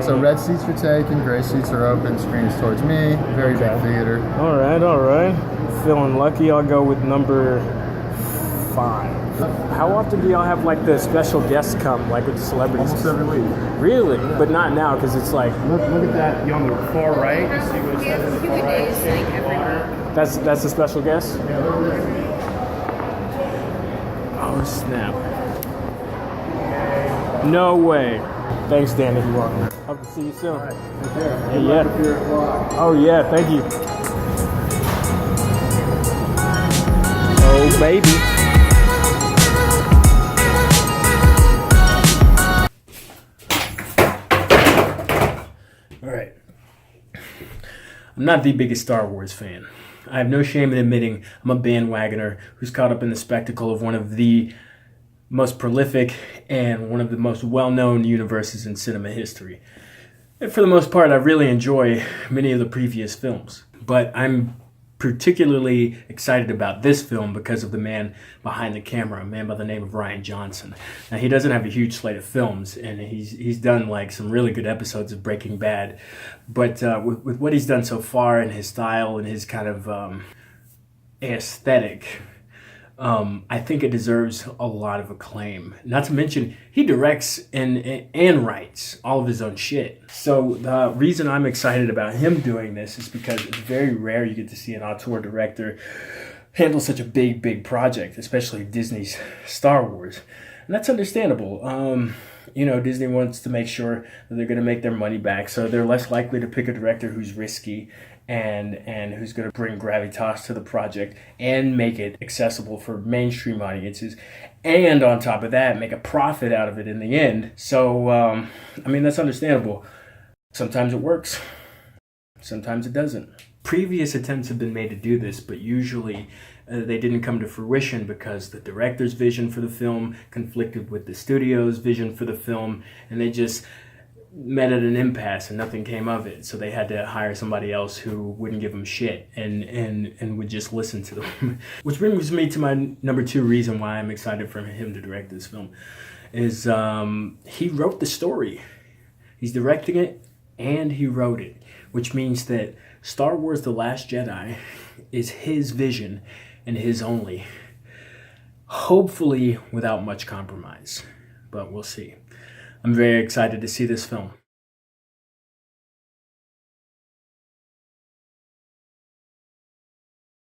So red seats are taken, gray seats are open, screens towards me. Very big theater. All right. Feeling lucky. I'll go with number 5. How often do y'all have like the special guests come, like with the celebrities? Almost every week. Really? But not now, because it's like Look at that. You on the far right. You see what it We have says on the Q&As far right? like every week. that's a special guest. Yeah, look at this. Oh snap! No way. Thanks, Danny. You're welcome. Hope to see you soon. All right. Take care. Hey, Good luck with your vlog. Oh yeah, thank you. Oh baby. All right. I'm not the biggest Star Wars fan. I have no shame in admitting I'm a bandwagoner who's caught up in the spectacle of one of the most prolific and one of the most well-known universes in cinema history. And for the most part, I really enjoy many of the previous films. But I'm particularly excited about this film because of the man behind the camera, a man by the name of Rian Johnson. Now, he doesn't have a huge slate of films, and he's done like some really good episodes of Breaking Bad. But with what he's done so far and his style and his kind of aesthetic, I think it deserves a lot of acclaim. Not to mention, he directs and writes all of his own shit. So the reason I'm excited about him doing this is because it's very rare you get to see an auteur director handle such a big project, especially Disney's Star Wars. And that's understandable. Disney wants to make sure that they're going to make their money back, so they're less likely to pick a director who's risky and who's going to bring gravitas to the project and make it accessible for mainstream audiences, and on top of that, make a profit out of it in the end. So, that's understandable. Sometimes it works, sometimes it doesn't. Previous attempts have been made to do this, but usually they didn't come to fruition because the director's vision for the film conflicted with the studio's vision for the film, and they just met at an impasse and nothing came of it. So they had to hire somebody else who wouldn't give them shit and would just listen to them. Which brings me to my number 2 reason why I'm excited for him to direct this film is he wrote the story. He's directing it and he wrote it, which means that Star Wars The Last Jedi is his vision and his only. Hopefully without much compromise, but we'll see. I'm very excited to see this film.